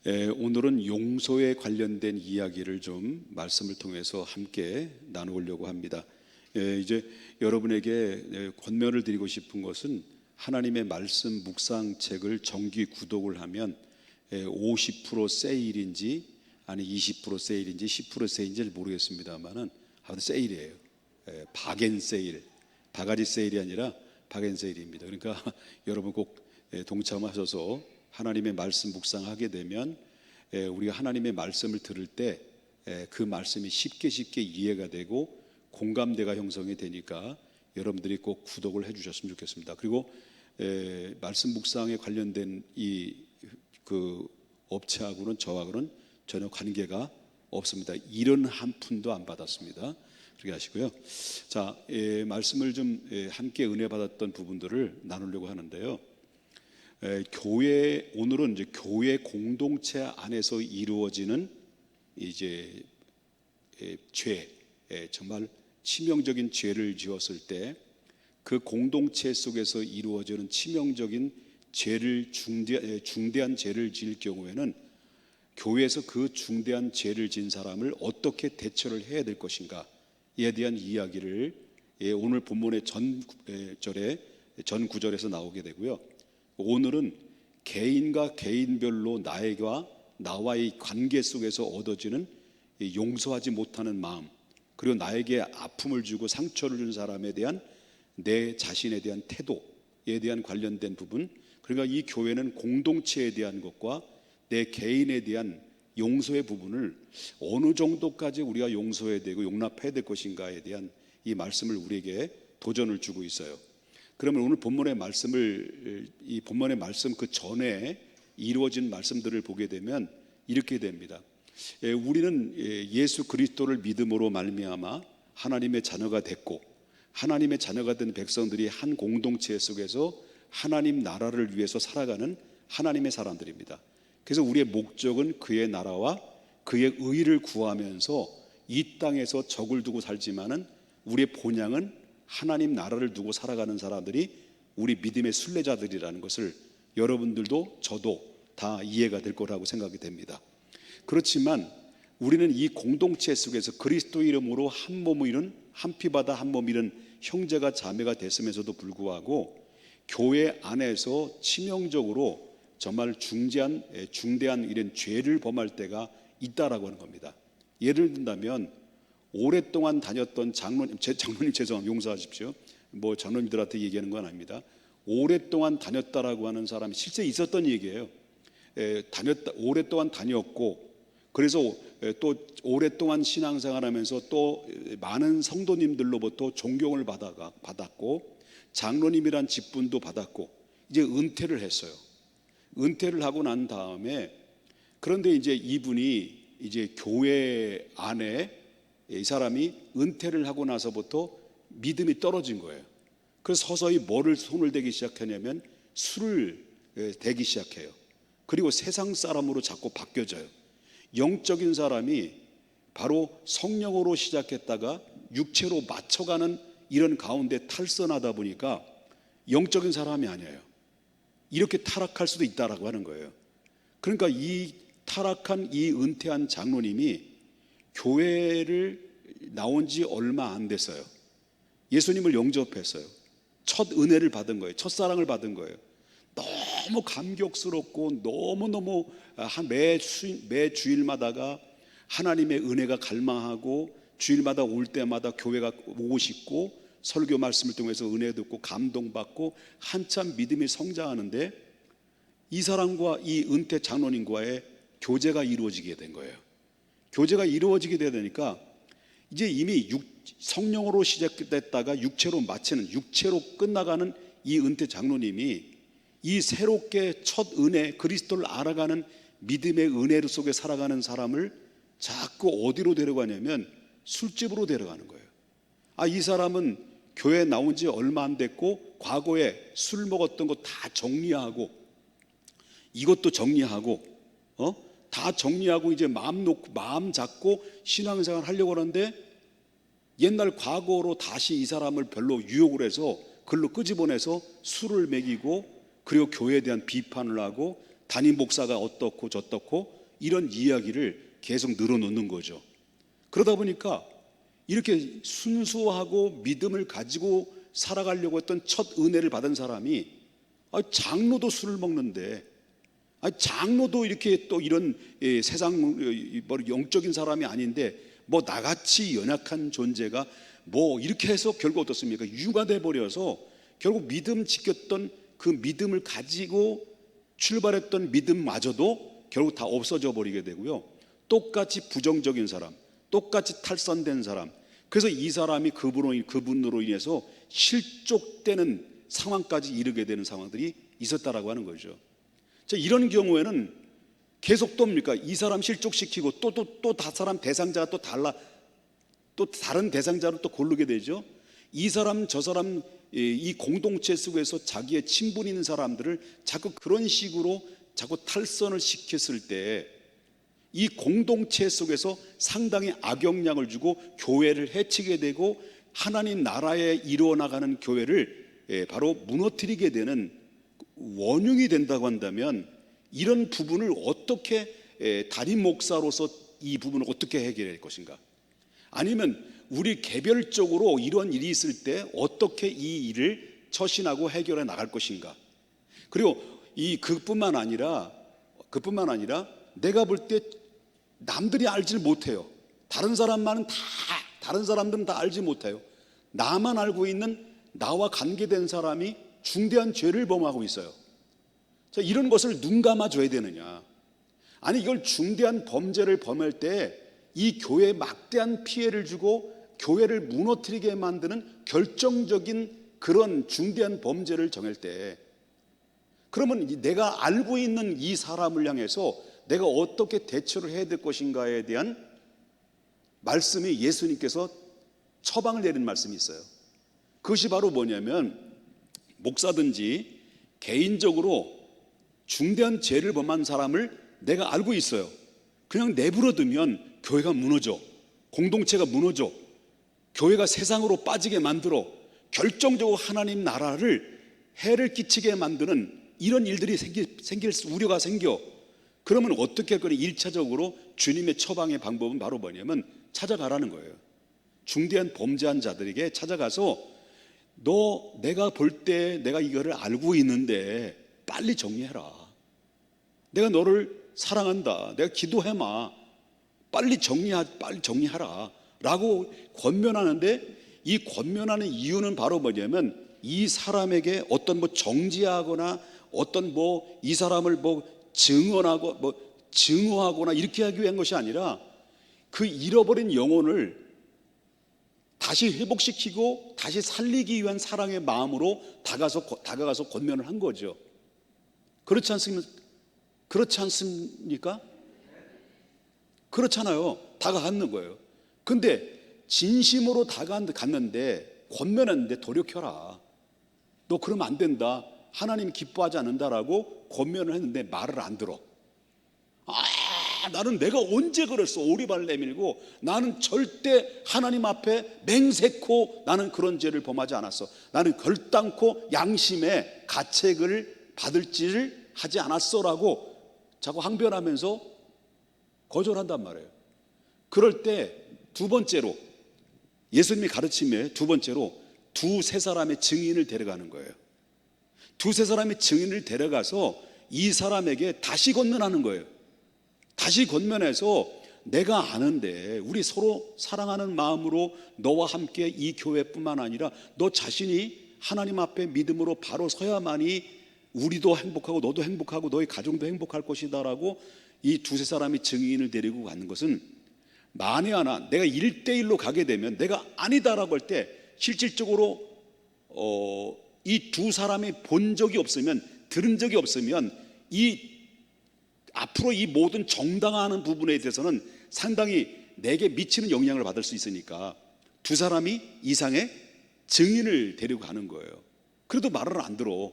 오늘은 용서에 관련된 이야기를 좀 말씀을 통해서 함께 나누려고 합니다. 이제 여러분에게 권면을 드리고 싶은 것은 하나님의 말씀 묵상책을 정기 구독을 하면 50% 세일인지 아니 20% 세일인지 10% 세일인지 모르겠습니다만은 아무튼 세일이에요. 박앤 세일, 바가지 세일이 아니라 박앤 세일입니다. 그러니까 여러분 꼭 동참하셔서 하나님의 말씀 묵상하게 되면 우리가 하나님의 말씀을 들을 때 그 말씀이 쉽게 이해가 되고 공감대가 형성이 되니까 여러분들이 꼭 구독을 해주셨으면 좋겠습니다. 그리고 말씀 묵상에 관련된 그 업체하고는 저하고는 전혀 관계가 없습니다. 이런 한 푼도 안 받았습니다. 그렇게 하시고요. 자, 말씀을 좀 함께 은혜 받았던 부분들을 나누려고 하는데요. 오늘은 이제 교회 공동체 안에서 이루어지는 이제 죄, 정말 치명적인 죄를 지었을 때 그 공동체 속에서 이루어지는 치명적인 죄를 중대한 죄를 지을 경우에는 교회에서 그 중대한 죄를 지은 사람을 어떻게 대처를 해야 될 것인가에 대한 이야기를 오늘 본문의 전 구절에서 나오게 되고요. 오늘은 개인과 개인별로 나와의 관계 속에서 얻어지는 용서하지 못하는 마음, 그리고 나에게 아픔을 주고 상처를 준 사람에 대한 내 자신에 대한 태도에 대한 관련된 부분, 그러니까 이 교회는 공동체에 대한 것과 내 개인에 대한 용서의 부분을 어느 정도까지 우리가 용서해야 되고 용납해야 될 것인가에 대한 이 말씀을 우리에게 도전을 주고 있어요. 그러면 오늘 본문의 말씀을, 이 본문의 말씀 그 전에 이루어진 말씀들을 보게 되면 이렇게 됩니다. 우리는 예수 그리스도를 믿음으로 말미암아 하나님의 자녀가 됐고, 하나님의 자녀가 된 백성들이 한 공동체 속에서 하나님 나라를 위해서 살아가는 하나님의 사람들입니다. 그래서 우리의 목적은 그의 나라와 그의 의를 구하면서 이 땅에서 적을 두고 살지만은 우리의 본향은 하나님 나라를 두고 살아가는 사람들이 우리 믿음의 순례자들이라는 것을 여러분들도 저도 다 이해가 될 거라고 생각이 됩니다. 그렇지만 우리는 이 공동체 속에서 그리스도 이름으로 한 몸을 이룬, 한 피바다 한 몸 이룬 형제가 자매가 됐음에서도 불구하고 교회 안에서 치명적으로 정말 중대한 이런 죄를 범할 때가 있다라고 하는 겁니다. 예를 든다면 오랫동안 다녔던 장로님 죄송합니다. 용서하십시오. 장로님들한테 얘기하는 건 아닙니다. 오랫동안 다녔다라고 하는 사람이 실제 있었던 얘기예요. 오랫동안 다녔고, 그래서 또 오랫동안 신앙생활하면서 또 많은 성도님들로부터 존경을 받았고, 장로님이란 직분도 받았고, 이제 은퇴를 했어요. 은퇴를 하고 난 다음에, 그런데 이제 이분이 이제 교회 안에 이 사람이 은퇴를 하고 나서부터 믿음이 떨어진 거예요. 그래서 서서히 손을 대기 시작하냐면 술을 대기 시작해요. 그리고 세상 사람으로 자꾸 바뀌어져요. 영적인 사람이 바로 성령으로 시작했다가 육체로 맞춰가는 이런 가운데 탈선하다 보니까 영적인 사람이 아니에요. 이렇게 타락할 수도 있다라고 하는 거예요. 그러니까 이 타락한 이 은퇴한 장로님이 교회를 나온 지 얼마 안 됐어요. 예수님을 영접했어요. 첫 은혜를 받은 거예요. 첫 사랑을 받은 거예요. 너무 감격스럽고 너무너무 매 주일마다가 하나님의 은혜가 갈망하고, 주일마다 올 때마다 교회가 오고 싶고, 설교 말씀을 통해서 은혜 듣고 감동받고 한참 믿음이 성장하는데 이 사람과 이 은퇴 장로님과의 교제가 이루어지게 된 거예요. 교제가 이루어지게 되니까 이제 이미 성령으로 시작됐다가 육체로 마치는, 육체로 끝나가는 이 은퇴 장로님이 이 새롭게 첫 은혜, 그리스도를 알아가는 믿음의 은혜 속에 살아가는 사람을 자꾸 어디로 데려가냐면 술집으로 데려가는 거예요. 이 사람은 교회 나온 지 얼마 안 됐고 과거에 술 먹었던 거 다 정리하고, 이것도 정리하고, 다 정리하고 이제 마음 잡고 신앙생활 하려고 하는데 옛날 과거로 다시 이 사람을 별로 유혹을 해서 글로 끄집어내서 술을 먹이고, 그리고 교회에 대한 비판을 하고 담임 목사가 어떻고 저떻고 이런 이야기를 계속 늘어놓는 거죠. 그러다 보니까 이렇게 순수하고 믿음을 가지고 살아가려고 했던 첫 은혜를 받은 사람이 장로도 술을 먹는데, 장로도 이렇게 또 이런 세상 영적인 사람이 아닌데 뭐 나같이 연약한 존재가 뭐 이렇게 해서 결국 어떻습니까? 유가 돼 버려서 결국 믿음 지켰던 그 믿음을 가지고 출발했던 믿음마저도 결국 다 없어져 버리게 되고요. 똑같이 부정적인 사람, 똑같이 탈선된 사람, 그래서 이 사람이 그분으로 인해서 실족되는 상황까지 이르게 되는 상황들이 있었다라고 하는 거죠. 자, 이런 경우에는 계속 또 뭡니까? 이 사람 실족시키고 또 사람 대상자가 또 다른 대상자를 또 고르게 되죠. 이 사람 저 사람 이 공동체 속에서 자기의 친분 있는 사람들을 자꾸 그런 식으로 자꾸 탈선을 시켰을 때 이 공동체 속에서 상당히 악영향을 주고 교회를 해치게 되고 하나님 나라에 이루어나가는 교회를 바로 무너뜨리게 되는 원흉이 된다고 한다면, 이런 부분을 어떻게 담임 목사로서 이 부분을 어떻게 해결할 것인가, 아니면 우리 개별적으로 이런 일이 있을 때 어떻게 이 일을 처신하고 해결해 나갈 것인가. 그리고 그뿐만 아니라 내가 볼 때 남들이 알지를 못해요. 다른 사람들은 다 알지 못해요. 나만 알고 있는 나와 관계된 사람이 중대한 죄를 범하고 있어요. 자, 이런 것을 눈 감아줘야 되느냐, 아니 이걸 중대한 범죄를 범할 때 이 교회에 막대한 피해를 주고 교회를 무너뜨리게 만드는 결정적인 그런 중대한 범죄를 정할 때, 그러면 내가 알고 있는 이 사람을 향해서 내가 어떻게 대처를 해야 될 것인가에 대한 말씀이 예수님께서 처방을 내리는 말씀이 있어요. 그것이 바로 뭐냐면, 목사든지 개인적으로 중대한 죄를 범한 사람을 내가 알고 있어요. 그냥 내버려두면 교회가 무너져, 공동체가 무너져, 교회가 세상으로 빠지게 만들어 결정적으로 하나님 나라를 해를 끼치게 만드는 이런 일들이 생길 우려가 생겨. 그러면 어떻게 할 거냐? 1차적으로 주님의 처방의 방법은 바로 뭐냐면 찾아가라는 거예요. 중대한 범죄한 자들에게 찾아가서 내가 볼 때 내가 이거를 알고 있는데 빨리 정리해라. 내가 너를 사랑한다. 내가 기도해마. 빨리 정리하라. 라고 권면하는데, 이 권면하는 이유는 바로 뭐냐면 이 사람에게 어떤 정지하거나 어떤 이 사람을 증오하거나 이렇게 하기 위한 것이 아니라 그 잃어버린 영혼을 다시 회복시키고 다시 살리기 위한 사랑의 마음으로 다가가서 권면을 한 거죠. 그렇지 않습니까? 그렇잖아요. 다가갔는 거예요. 근데 진심으로 다가갔는데 권면했는데 돌이켜라. 너 그러면 안 된다. 하나님 기뻐하지 않는다라고 권면을 했는데 말을 안 들어. 나는 내가 언제 그랬어? 오리발 내밀고 나는 절대 하나님 앞에 맹세코 나는 그런 죄를 범하지 않았어. 나는 결단코 양심의 가책을 받을지를 하지 않았어라고 자꾸 항변하면서 거절한단 말이에요. 그럴 때 두 번째로, 예수님의 가르침에 두 번째로 두세 사람의 증인을 데려가는 거예요. 두세 사람의 증인을 데려가서 이 사람에게 다시 권면하는 거예요. 다시 권면해서 내가 아는데 우리 서로 사랑하는 마음으로 너와 함께 이 교회뿐만 아니라 너 자신이 하나님 앞에 믿음으로 바로 서야만이 우리도 행복하고 너도 행복하고 너희 가정도 행복할 것이다라고 이 두세 사람이 증인을 데리고 가는 것은, 만에 하나 내가 1대1로 가게 되면 내가 아니다라고 할 때 실질적으로 이 두 사람이 본 적이 없으면, 들은 적이 없으면 앞으로 이 모든 정당화하는 부분에 대해서는 상당히 내게 미치는 영향을 받을 수 있으니까 두 사람이 이상의 증인을 데리고 가는 거예요. 그래도 말을 안 들어.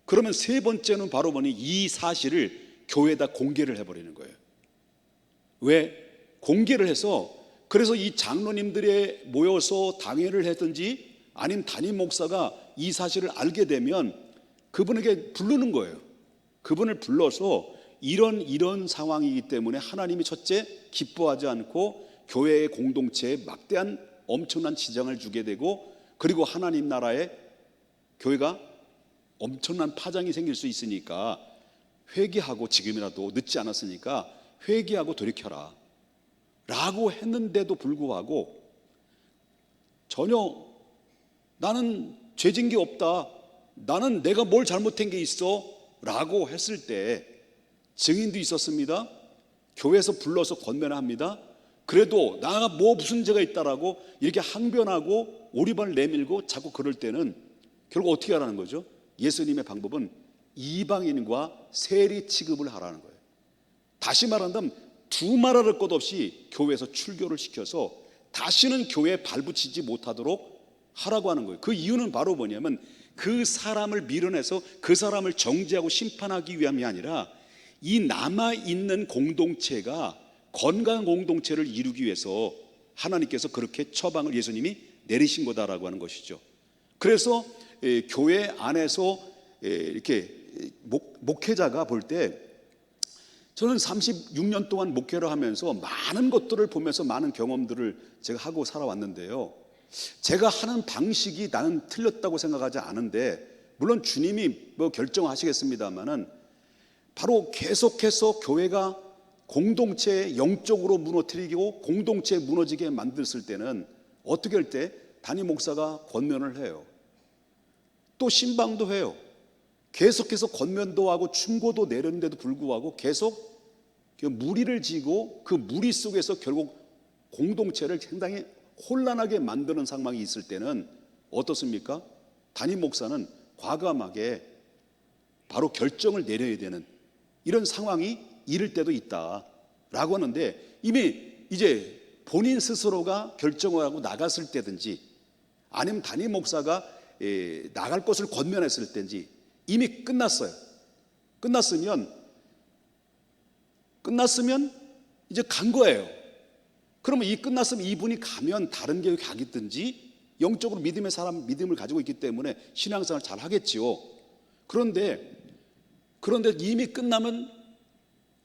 그러면 세 번째는 바로 이 사실을 교회에다 공개를 해버리는 거예요. 왜? 공개를 해서, 그래서 이 장로님들이 모여서 당회를 했든지 아니면 담임 목사가 이 사실을 알게 되면 그분에게 부르는 거예요. 그분을 불러서 이런 상황이기 때문에 하나님이 첫째 기뻐하지 않고 교회의 공동체에 막대한 엄청난 지장을 주게 되고, 그리고 하나님 나라에 교회가 엄청난 파장이 생길 수 있으니까 회개하고, 지금이라도 늦지 않았으니까 회개하고 돌이켜라 라고 했는데도 불구하고 전혀 나는 죄진 게 없다, 나는 내가 뭘 잘못한 게 있어 라고 했을 때 증인도 있었습니다. 교회에서 불러서 권면합니다. 그래도 나가 뭐 무슨 죄가 있다라고 이렇게 항변하고 오리발을 내밀고 자꾸 그럴 때는 결국 어떻게 하라는 거죠? 예수님의 방법은 이방인과 세리 취급을 하라는 거예요. 다시 말한다면 두말할 것 없이 교회에서 출교를 시켜서 다시는 교회에 발붙이지 못하도록 하라고 하는 거예요. 그 이유는 바로 뭐냐면 그 사람을 밀어내서 그 사람을 정죄하고 심판하기 위함이 아니라 이 남아있는 공동체가 건강한 공동체를 이루기 위해서 하나님께서 그렇게 처방을 예수님이 내리신 거다라고 하는 것이죠. 그래서 교회 안에서 이렇게 목회자가 볼 때, 저는 36년 동안 목회를 하면서 많은 것들을 보면서 많은 경험들을 제가 하고 살아왔는데요, 제가 하는 방식이 나는 틀렸다고 생각하지 않은데, 물론 주님이 뭐 결정하시겠습니다만은 바로 계속해서 교회가 공동체에 영적으로 무너뜨리고 공동체에 무너지게 만들었을 때는 어떻게 할 때 담임 목사가 권면을 해요. 또 신방도 해요. 계속해서 권면도 하고 충고도 내렸는데도 불구하고 계속 무리를 지고 그 무리 속에서 결국 공동체를 상당히 혼란하게 만드는 상황이 있을 때는 어떻습니까? 담임 목사는 과감하게 바로 결정을 내려야 되는 이런 상황이 이를 때도 있다라고 하는데, 이미 이제 본인 스스로가 결정을 하고 나갔을 때든지 아니면 담임 목사가 나갈 것을 권면했을 때인지 이미 끝났어요. 끝났으면 이제 간 거예요. 그러면 이 끝났으면 이분이 가면 다른 교회 가겠든지 영적으로 믿음을 가지고 있기 때문에 신앙생활 잘 하겠지요. 그런데 이미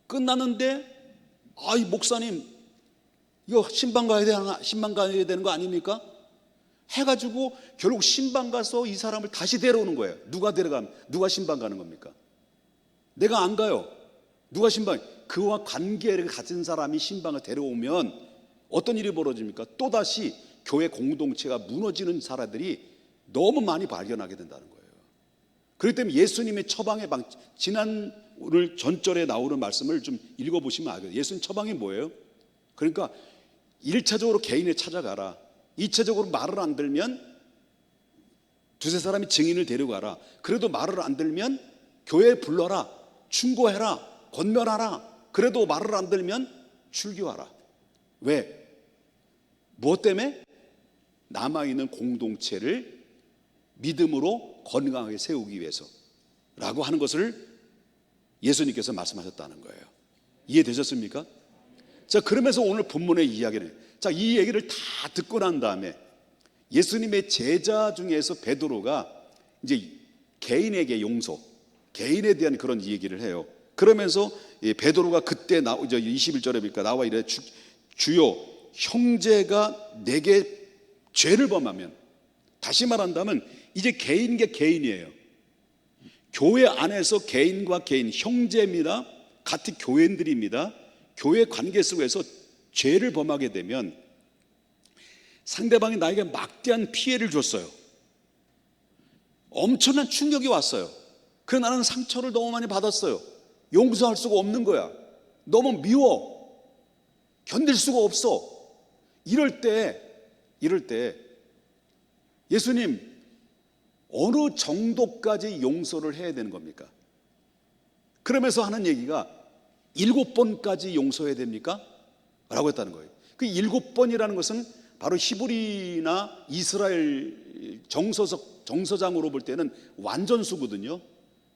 끝났는데 이 목사님 이거 신방 가야 되는 거 아닙니까? 해가지고 결국 신방 가서 이 사람을 다시 데려오는 거예요. 누가 신방 가는 겁니까? 내가 안 가요. 누가 신방? 그와 관계를 가진 사람이 신방을 데려오면 어떤 일이 벌어집니까? 또다시 교회 공동체가 무너지는 사람들이 너무 많이 발견하게 된다는 거예요. 그렇기 때문에 예수님의 처방의 지난 오늘 전절에 나오는 말씀을 좀 읽어보시면 알겠어요. 예수님 처방이 뭐예요? 그러니까 1차적으로 개인을 찾아가라. 2차적으로 말을 안 들면 두세 사람이 증인을 데려가라. 그래도 말을 안 들면 교회에 불러라. 충고해라. 권면하라. 그래도 말을 안 들면 출교하라. 왜? 무엇 때문에? 남아있는 공동체를 믿음으로 건강하게 세우기 위해서 라고 하는 것을 예수님께서 말씀하셨다는 거예요. 이해되셨습니까? 자, 그러면서 오늘 본문의 이야기는, 자, 이 얘기를 다 듣고 난 다음에 예수님의 제자 중에서 베드로가 이제 개인에게 용서, 개인에 대한 그런 얘기를 해요. 그러면서 베드로가 그때 21절에 보니까 나와 이래, 주여 형제가 내게 죄를 범하면, 다시 말한다면 이제 개인과 개인이에요. 교회 안에서 개인과 개인, 형제입니다. 같은 교인들입니다. 교회 관계 속에서 죄를 범하게 되면 상대방이 나에게 막대한 피해를 줬어요. 엄청난 충격이 왔어요. 그래서 나는 상처를 너무 많이 받았어요. 용서할 수가 없는 거야. 너무 미워. 견딜 수가 없어. 이럴 때 예수님 어느 정도까지 용서를 해야 되는 겁니까? 그러면서 하는 얘기가 7번까지 용서해야 됩니까? 라고 했다는 거예요. 그 7번이라는 것은 바로 히브리나 이스라엘 정서장으로 볼 때는 완전수거든요.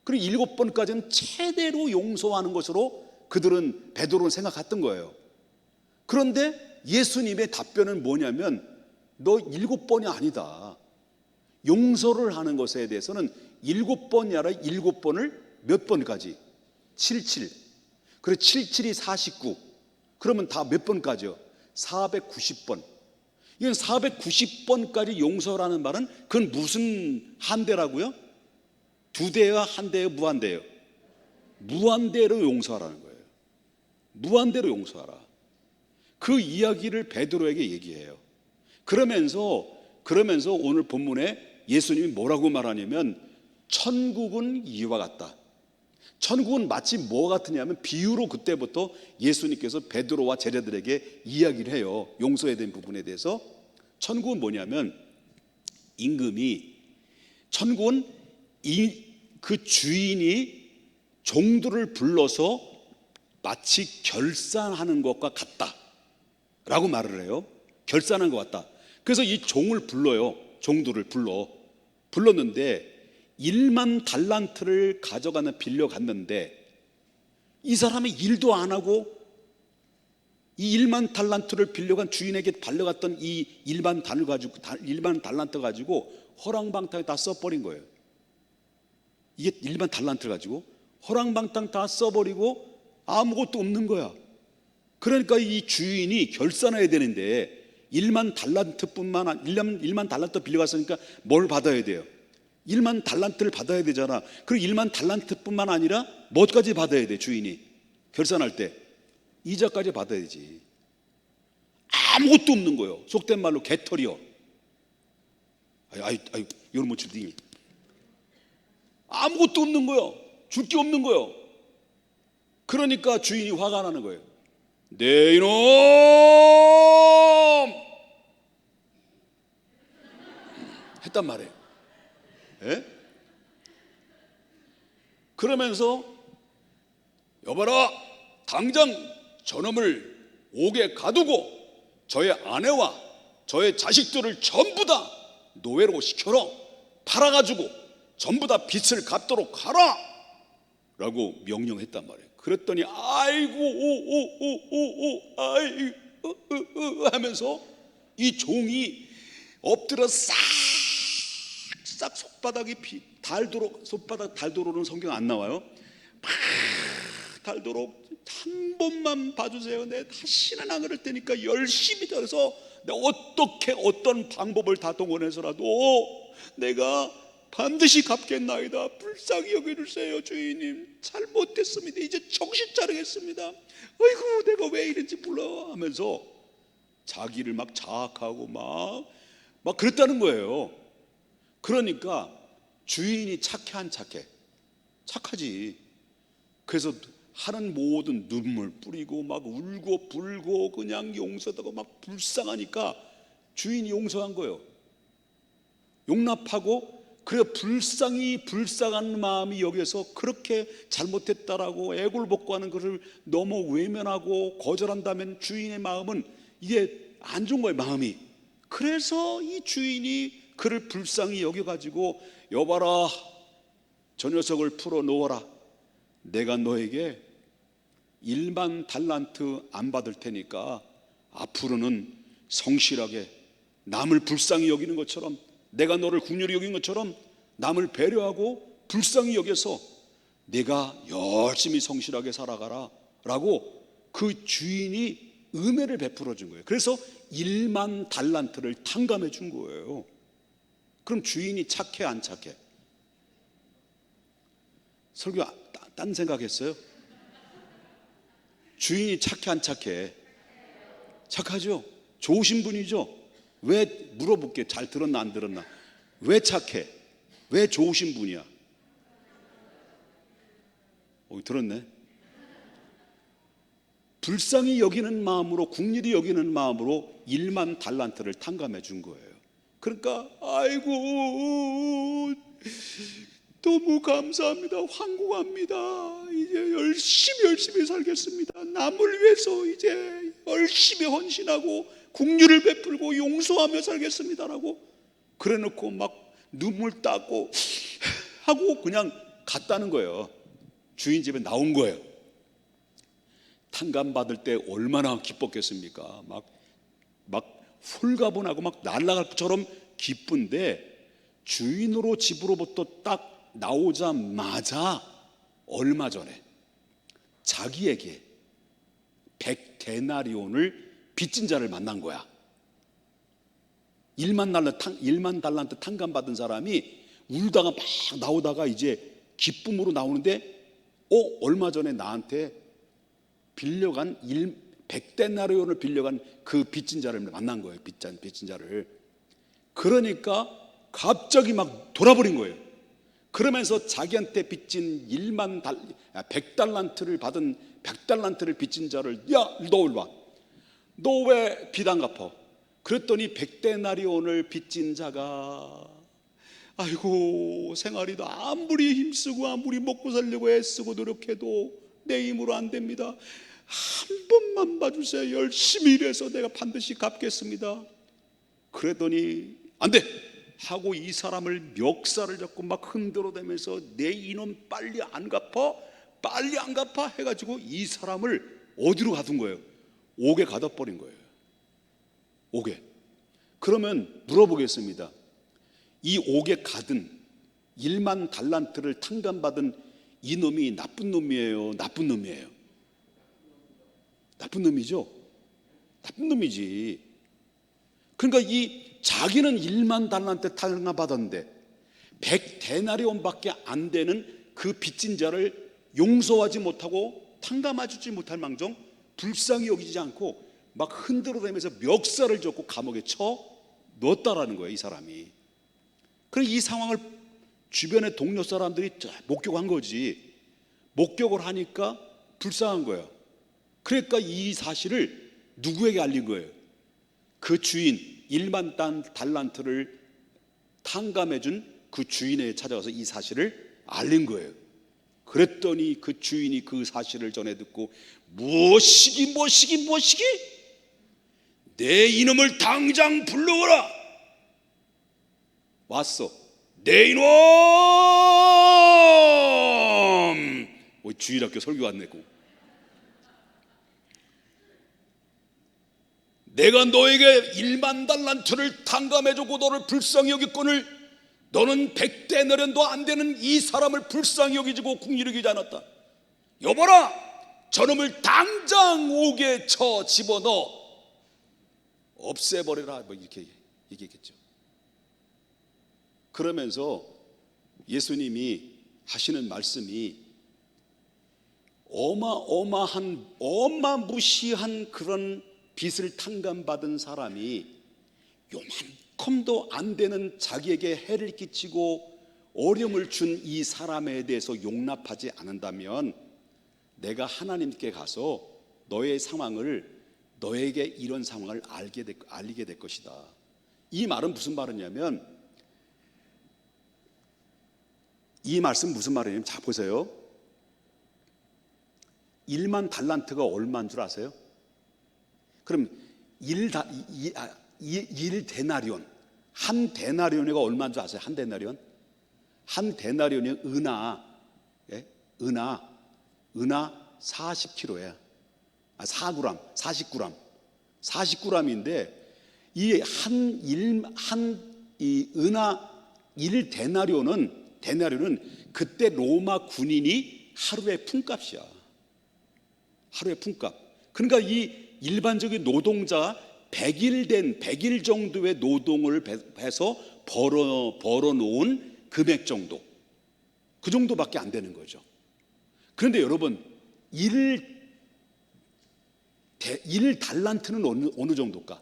그리고 7번까지는 최대로 용서하는 것으로 베드로는 생각했던 거예요. 그런데 예수님의 답변은 뭐냐면, 너 7번이 아니다. 용서를 하는 것에 대해서는 7번이 아니라 7번을 몇 번까지? 77. 그래 77이 49. 그러면 다 몇 번까지요? 490번. 이건 490번까지 용서라는 말은 그건 무슨 한대라고요? 두 대와 한 대예요, 무한대예요? 무한대로 용서하라는 거예요. 무한대로 용서하라. 그 이야기를 베드로에게 얘기해요. 그러면서 오늘 본문에 예수님이 뭐라고 말하냐면 천국은 이와 같다. 천국은 마치 뭐 같으냐면 비유로 그때부터 예수님께서 베드로와 제자들에게 이야기를 해요. 용서해야 되는 부분에 대해서. 천국은 뭐냐면 천국은 그 주인이 종들을 불러서 마치 결산하는 것과 같다 라고 말을 해요. 결산한 것 같다. 그래서 이 종을 불러요. 종들을 불렀는데 1만 달란트를 빌려갔는데 이 사람이 일도 안 하고 이 1만 달란트를 빌려간 주인에게 달려갔던 이 1만 달란트 가지고 허랑방탕에 다 써버린 거예요. 이게 1만 달란트를 가지고 허랑방탕 다 써버리고 아무것도 없는 거야. 그러니까 이 주인이 결산해야 되는데 1만 달란트 빌려갔으니까 뭘 받아야 돼요? 1만 달란트를 받아야 되잖아. 그리고 1만 달란트뿐만 아니라 뭐까지 받아야 돼? 주인이 결산할 때 이자까지 받아야 되지. 아무것도 없는 거예요. 속된 말로 개털이요. 이런 못 줄디. 아무것도 없는 거예요. 줄 게 없는 거예요. 그러니까 주인이 화가 나는 거예요. 내 이놈! 했단 말이에요. 예? 그러면서 여봐라, 당장 저놈을 옥에 가두고 저의 아내와 저의 자식들을 전부 다 노예로 시켜라. 팔아가지고 전부 다 빚을 갚도록 하라 라고 명령했단 말이에요. 그랬더니 하면서 이 종이 엎드려 싹 손바닥이 손바닥 달도록은 성경 안 나와요. 막 달도록 한 번만 봐주세요. 내가 다시는 안 그럴 테니까 열심히 잘해서 내가 어떤 방법을 다 동원해서라도 내가 반드시 갚겠나이다. 불쌍히 여겨주세요. 주인님 잘못됐습니다. 이제 정신 차리겠습니다. 아이고 내가 왜 이런지 몰라 하면서 자기를 막 자학하고 막 그랬다는 거예요. 그러니까 주인이 착하지. 그래서 하는 모든 눈물 뿌리고 막 울고 불고 그냥 용서하고 막 불쌍하니까 주인이 용서한 거예요. 용납하고, 그래 불쌍한 마음이 여기서 그렇게 잘못했다라고 애골복구하는 것을 너무 외면하고 거절한다면 주인의 마음은 이게 안 좋은 거예요, 마음이. 그래서 이 주인이 그를 불쌍히 여겨가지고 여봐라, 저 녀석을 풀어놓아라. 내가 너에게 1만 달란트 안 받을 테니까 앞으로는 성실하게 남을 불쌍히 여기는 것처럼, 내가 너를 긍휼히 여긴 것처럼 남을 배려하고 불쌍히 여겨서 내가 열심히 성실하게 살아가라 라고 그 주인이 은혜를 베풀어 준 거예요. 그래서 1만 달란트를 탕감해 준 거예요. 그럼 주인이 착해 안 착해? 설교 딴 생각했어요? 주인이 착해 안 착해? 착하죠. 좋으신 분이죠. 왜 물어볼게. 잘 들었나 안 들었나? 왜 착해? 왜 좋으신 분이야? 들었네. 불쌍히 여기는 마음으로, 긍휼히 여기는 마음으로 1만 달란트를 탕감해 준 거예요. 그러니까 아이고 너무 감사합니다. 황공합니다. 이제 열심히 살겠습니다. 남을 위해서 이제 열심히 헌신하고 긍휼을 베풀고 용서하며 살겠습니다라고 그래놓고 막 눈물 닦고 하고 그냥 갔다는 거예요. 주인 집에 나온 거예요. 탕감 받을 때 얼마나 기뻤겠습니까? 막 홀가분하고 막 날아갈 것처럼 기쁜데, 주인으로 집으로부터 딱 나오자마자 얼마 전에 자기에게 100데나리온을 빚진 자를 만난 거야. 1만 달란트 탕감받은 사람이 울다가 막 나오다가 이제 기쁨으로 나오는데 얼마 전에 나한테 빌려간 100데나리온을 빌려간 그 빚진 자를 만난 거예요. 빚진 자를. 그러니까 갑자기 막 돌아버린 거예요. 그러면서 자기한테 빚진 100달란트를 받은 100달란트를 빚진 자를, 야, 너 일로 와. 너 왜 빚 안 갚어? 그랬더니 100데나리온을 빚진 자가, 아이고, 생활이 아무리 힘쓰고 아무리 먹고 살려고 애쓰고 노력해도 내 힘으로 안 됩니다. 한 번만 봐주세요. 열심히 일해서 내가 반드시 갚겠습니다. 그랬더니 안 돼 하고 이 사람을 멱살을 잡고 막 흔들어대면서, 내 이놈 빨리 안 갚아? 빨리 안 갚아? 해가지고 이 사람을 어디로 가둔 거예요? 옥에 가둬버린 거예요. 옥에. 그러면 물어보겠습니다. 이 옥에 가든 1만 달란트를 탕감받은 이 놈이 나쁜 놈이에요? 나쁜 놈이에요? 나쁜 놈이죠? 나쁜 놈이지. 그러니까 자기는 1만 달란트 탕감받았는데 100데나리온밖에 안 되는 그 빚진 자를 용서하지 못하고 탕감해주지 못할 망정 불쌍히 여기지 않고 막 흔들어대면서 멱살을 잡고 감옥에 쳐 넣었다라는 거예요, 이 사람이. 그래서 이 상황을 주변의 동료 사람들이 목격한 거지. 목격을 하니까 불쌍한 거예요. 그러니까 이 사실을 누구에게 알린 거예요? 그 주인, 1만 달란트를 탕감해준 그 주인에게 찾아가서 이 사실을 알린 거예요. 그랬더니 그 주인이 그 사실을 전해 듣고, 무엇이기 내 이놈을 당장 불러오라. 왔어. 내 이놈! 주일학교 설교 왔네고. 내가 너에게 1만 달란트를 탕감해주고 너를 불쌍히 여겼거늘 너는 100데나리온도 안 되는 이 사람을 불쌍히 여기지고 긍휼히 여기지 않았다. 여보라, 저놈을 당장 옥에 쳐 집어넣어 없애버려라. 이렇게 얘기했겠죠. 그러면서 예수님이 하시는 말씀이 어마무시한 그런 빚을 탕감받은 사람이 요만큼도 안 되는 자기에게 해를 끼치고 어려움을 준 이 사람에 대해서 용납하지 않는다면 내가 하나님께 가서 너의 상황을, 너에게 이런 상황을 알리게 될 것이다. 이 말은 무슨 말이냐면, 이 말씀 무슨 말이냐면, 자 보세요. 1만 달란트가 얼마인 줄 아세요? 그럼 1데나리온, 한 데나리온이가 얼마인 줄 아세요? 한 데나리온? 한 데나리온이 은하 40kg야. 40g인데 이 은하 1데나리온은 그때 로마 군인이 하루의 품값이야. 하루의 품값. 그러니까 이 일반적인 노동자 100일 정도의 노동을 해서 벌어놓은 금액 정도, 그 정도밖에 안 되는 거죠. 그런데 여러분, 1달란트는 어느 정도일까?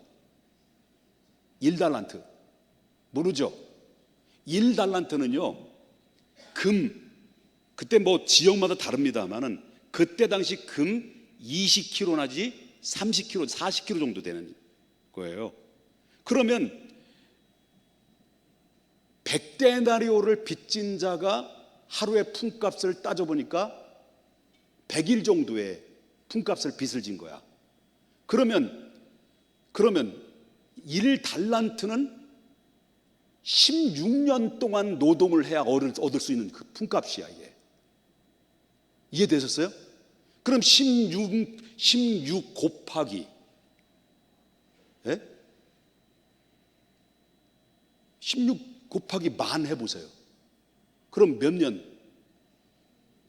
1달란트 모르죠? 1달란트는요, 그때 뭐 지역마다 다릅니다만은 그때 당시 금 20kg 나지 30kg, 40kg 정도 되는 거예요. 그러면 100데나리온을 빚진 자가 하루의 품값을 따져보니까 100일 정도의 품값을 빚을 진 거야. 그러면 1달란트는 16년 동안 노동을 해야 얻을 수 있는 그 품값이야, 이게. 이해되셨어요? 그럼 16 곱하기 16 곱하기 만 해보세요. 그럼 몇 년?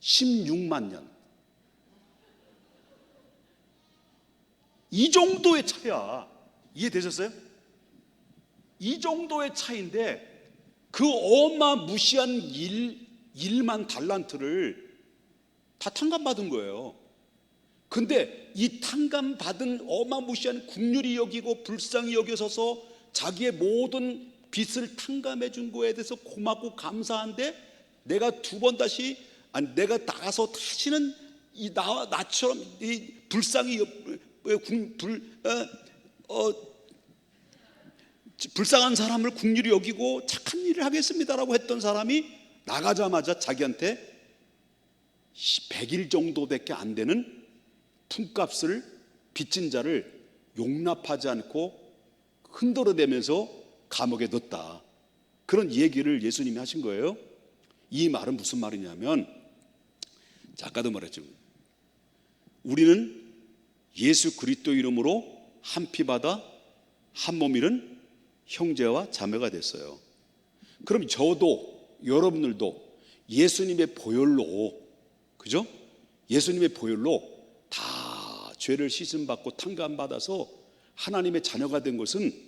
16만 년. 이 정도의 차야. 이해되셨어요? 이 정도의 차인데 그 어마무시한 1만 달란트를 다 탕감받은 거예요. 근데 이 탕감받은 어마무시한 긍휼히 여기고 불쌍히 여겨서서 자기의 모든 빚을 탕감해 준 거에 대해서 고맙고 감사한데 내가 두 번 다시 내가 나가서 다시는 나처럼 이 불쌍히 불쌍한 사람을 긍휼히 여기고 착한 일을 하겠습니다라고 했던 사람이 나가자마자 자기한테 100일 정도밖에 안 되는 품값을 빚진 자를 용납하지 않고 흔들어대면서 감옥에 넣었다. 그런 얘기를 예수님이 하신 거예요. 이 말은 무슨 말이냐면, 아까도 말했죠. 우리는 예수 그리스도 이름으로 한 피 받아 한 몸 이룬 형제와 자매가 됐어요. 그럼 저도 여러분들도 예수님의 보혈로, 그죠? 예수님의 보혈로 다 죄를 씻음받고 탕감받아서 하나님의 자녀가 된 것은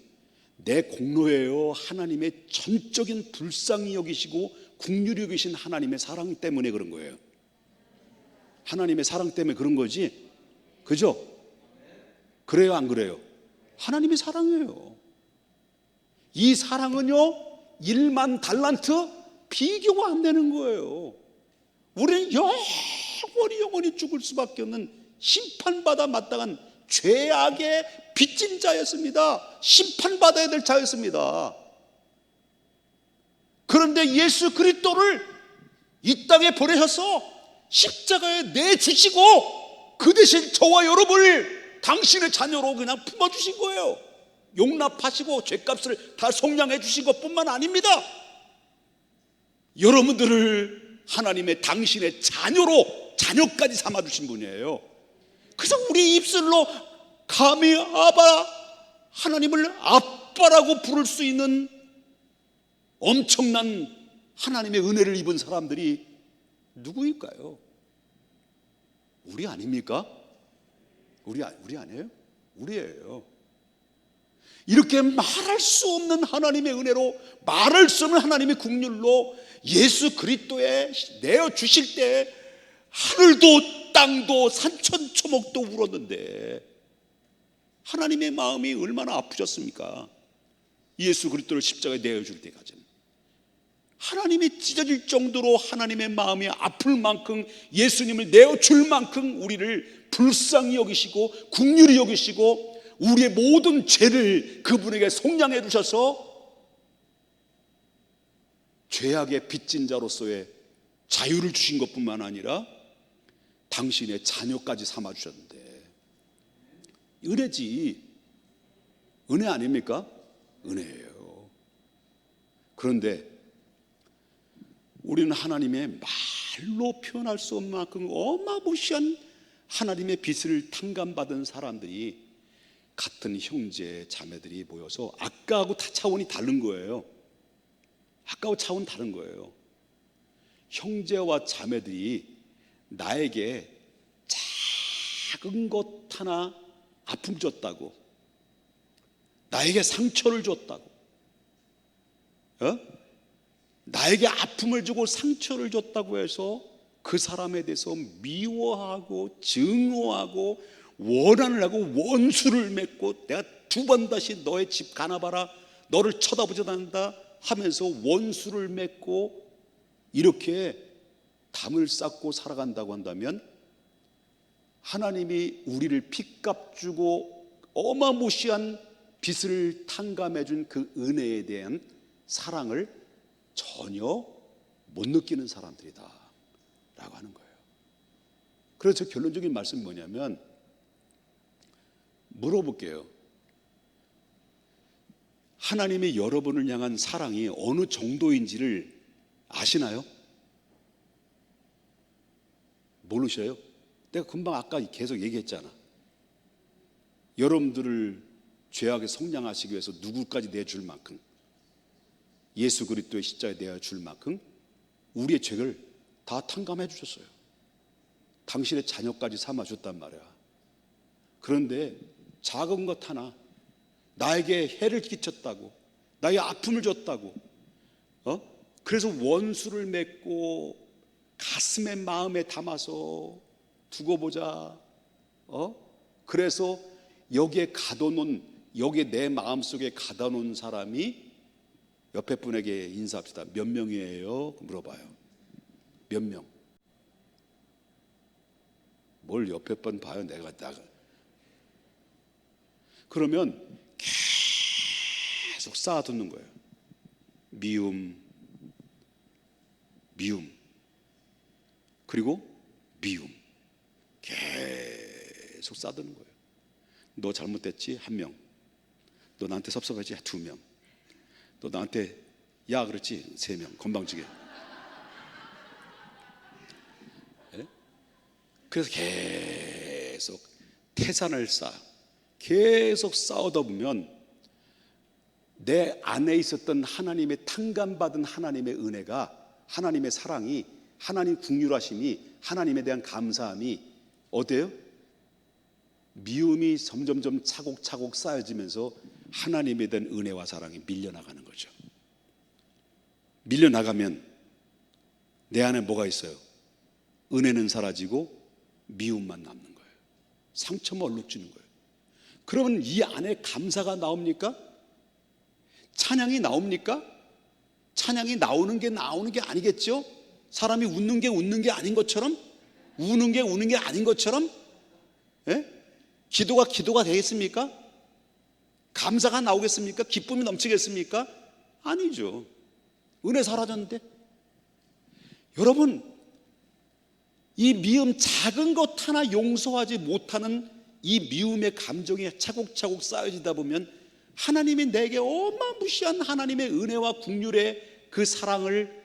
내 공로예요. 하나님의 전적인 불쌍히 여기시고 긍휼히 여기신 하나님의 사랑 때문에 그런 거예요. 하나님의 사랑 때문에 그런 거지, 그죠? 그래요, 안 그래요? 하나님의 사랑이에요. 이 사랑은요 1만 달란트 비교가 안 되는 거예요. 우리는 영원히 죽을 수밖에 없는 심판받아 마땅한 죄악의 빚진 자였습니다. 심판받아야 될 자였습니다. 그런데 예수 그리스도를 이 땅에 보내셔서 십자가에 내주시고 그 대신 저와 여러분을 당신의 자녀로 그냥 품어주신 거예요. 용납하시고 죄값을 다 속량해 주신 것뿐만 아닙니다. 여러분들을 하나님의 당신의 자녀까지 삼아주신 분이에요. 그래서 우리 입술로 감히 아바, 하나님을 아빠라고 부를 수 있는 엄청난 하나님의 은혜를 입은 사람들이 누구일까요? 우리 아닙니까? 우리 아니에요? 우리예요. 이렇게 말할 수 없는 하나님의 은혜로, 말할 수 없는 하나님의 긍휼로 예수 그리스도에 내어 주실 때 하늘도 땅도 산천초목도 울었는데 하나님의 마음이 얼마나 아프셨습니까? 예수 그리스도를 십자가에 내어줄 때까지는 하나님이 찢어질 정도로 하나님의 마음이 아플 만큼, 예수님을 내어줄 만큼 우리를 불쌍히 여기시고 긍휼히 여기시고 우리의 모든 죄를 그분에게 속량해 주셔서 죄악의 빚진 자로서의 자유를 주신 것뿐만 아니라 당신의 자녀까지 삼아 주셨는데, 은혜지. 은혜 아닙니까? 은혜예요. 그런데 우리는 하나님의 말로 표현할 수 없는 만큼 어마무시한 하나님의 빚을 탕감받은 사람들이, 같은 형제 자매들이 모여서 아까하고 다 차원이 다른 거예요. 아까하고 차원 다른 거예요. 형제와 자매들이 나에게 작은 것 하나 아픔 줬다고, 나에게 상처를 줬다고, 나에게 아픔을 주고 상처를 줬다고 해서 그 사람에 대해서 미워하고 증오하고 원한을 하고 원수를 맺고, 내가 두 번 다시 너의 집 가나봐라, 너를 쳐다보지도 않는다 하면서 원수를 맺고 이렇게 담을 쌓고 살아간다고 한다면, 하나님이 우리를 핏값 주고 어마무시한 빚을 탕감해 준 그 은혜에 대한 사랑을 전혀 못 느끼는 사람들이다 라고 하는 거예요. 그래서 결론적인 말씀이 뭐냐면, 물어볼게요. 하나님이 여러분을 향한 사랑이 어느 정도인지를 아시나요? 모르셔요? 내가 금방 아까 계속 얘기했잖아. 여러분들을 죄악에 속량하시기 위해서 누구까지 내줄 만큼, 예수 그리스도의 십자가에 내어줄 만큼 우리의 죄를 다 탕감해 주셨어요. 당신의 자녀까지 삼아줬단 말이야. 그런데 작은 것 하나 나에게 해를 끼쳤다고, 나에게 아픔을 줬다고, 그래서 원수를 맺고 가슴에 마음에 담아서 두고 보자. 그래서 여기에 내 마음속에 가둬놓은 사람이 옆에 분에게 인사합시다. 몇 명이에요? 물어봐요. 몇 명? 뭘 옆에 분 봐요. 내가 그러면 계속 쌓아두는 거예요. 미움, 그리고 미움. 계속 쌓아두는 거예요. 너 잘못됐지? 1명. 너 나한테 섭섭했지? 2명. 너 나한테 야 그랬지? 3명. 건방지게. 네? 그래서 계속 태산을 계속 쌓아다 보면 내 안에 있었던 하나님의 탕감받은 하나님의 은혜가, 하나님의 사랑이, 하나님 긍휼하심이, 하나님에 대한 감사함이 어때요? 미움이 점점점 차곡차곡 쌓여지면서 하나님에 대한 은혜와 사랑이 밀려나가는 거죠. 밀려나가면 내 안에 뭐가 있어요? 은혜는 사라지고 미움만 남는 거예요. 상처만 얼룩지는 거예요. 그러면 이 안에 감사가 나옵니까? 찬양이 나옵니까? 찬양이 나오는 게 아니겠죠? 사람이 웃는 게 아닌 것처럼, 우는 게 아닌 것처럼, 예? 기도가 되겠습니까? 감사가 나오겠습니까? 기쁨이 넘치겠습니까? 아니죠. 은혜 사라졌는데. 여러분, 이 미움, 작은 것 하나 용서하지 못하는 이 미움의 감정이 차곡차곡 쌓여지다 보면 하나님이 내게 어마무시한 하나님의 은혜와 긍휼의 그 사랑을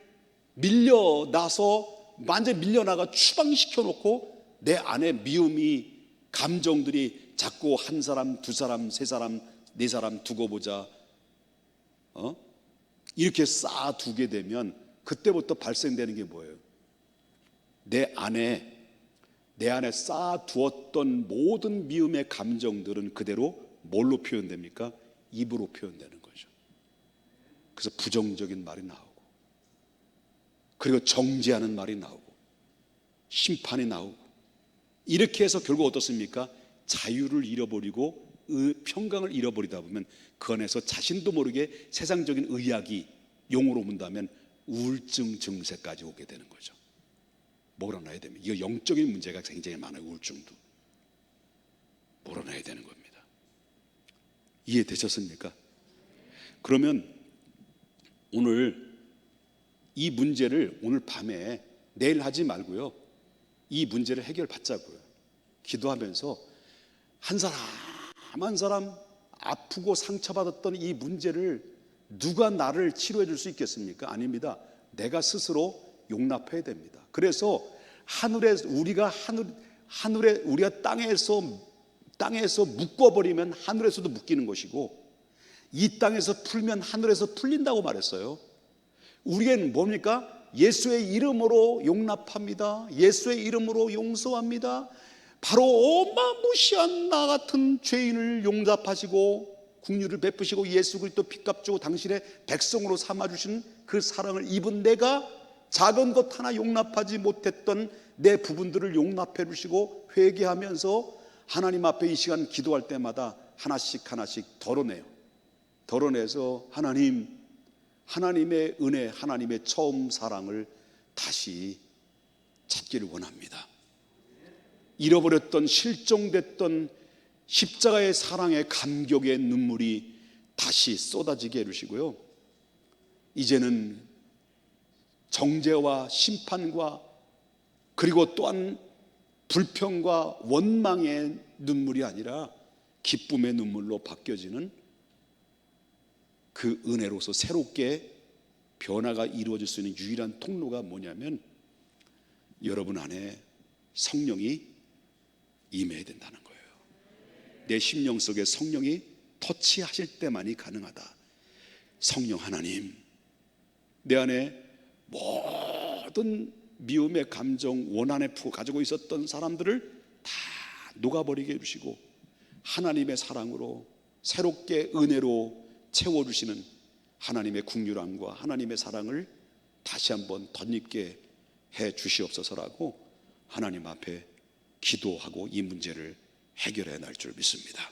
완전히 밀려나가 추방시켜 놓고 내 안에 미움이, 감정들이 자꾸 한 사람, 두 사람, 세 사람, 네 사람 두고 보자, 이렇게 쌓아두게 되면 그때부터 발생되는 게 뭐예요? 내 안에 쌓아두었던 모든 미움의 감정들은 그대로 뭘로 표현됩니까? 입으로 표현되는 거죠. 그래서 부정적인 말이 나오고, 그리고 정죄하는 말이 나오고, 심판이 나오고, 이렇게 해서 결국 어떻습니까? 자유를 잃어버리고 평강을 잃어버리다 보면 그 안에서 자신도 모르게 세상적인 의학이 용어로 본다면 우울증 증세까지 오게 되는 거죠. 몰아놔야 됩니다. 이거 영적인 문제가 굉장히 많아요. 우울증도 몰아놔야 되는 겁니다. 이해되셨습니까? 그러면 오늘 이 문제를 오늘 밤에, 내일 하지 말고요, 이 문제를 해결받자고요. 기도하면서 한 사람 한 사람 아프고 상처받았던 이 문제를 누가 나를 치료해 줄 수 있겠습니까? 아닙니다. 내가 스스로 용납해야 됩니다. 그래서 우리가 땅에서 묶어버리면 하늘에서도 묶이는 것이고, 이 땅에서 풀면 하늘에서 풀린다고 말했어요. 우리는 뭡니까? 예수의 이름으로 용납합니다. 예수의 이름으로 용서합니다. 바로 어마무시한 나 같은 죄인을 용납하시고 긍휼을 베푸시고 예수 그리스도 피값 주고 당신의 백성으로 삼아주신 그 사랑을 입은 내가 작은 것 하나 용납하지 못했던 내 부분들을 용납해 주시고 회개하면서 하나님 앞에 이 시간 기도할 때마다 하나씩 덜어내서 하나님의 은혜, 하나님의 처음 사랑을 다시 찾기를 원합니다. 잃어버렸던, 실종됐던 십자가의 사랑의 감격의 눈물이 다시 쏟아지게 해주시고요, 이제는 정죄와 심판과 그리고 또한 불평과 원망의 눈물이 아니라 기쁨의 눈물로 바뀌어지는 그 은혜로서 새롭게 변화가 이루어질 수 있는 유일한 통로가 뭐냐면 여러분 안에 성령이 임해야 된다는 거예요. 내 심령 속에 성령이 터치하실 때만이 가능하다. 성령 하나님, 내 안에 모든 미움의 감정, 원한의 푸 가지고 있었던 사람들을 다 녹아버리게 해주시고 하나님의 사랑으로 새롭게 은혜로 채워주시는 하나님의 긍휼함과 하나님의 사랑을 다시 한번 덧입게 해 주시옵소서라고 하나님 앞에 기도하고 이 문제를 해결해 날 줄 믿습니다.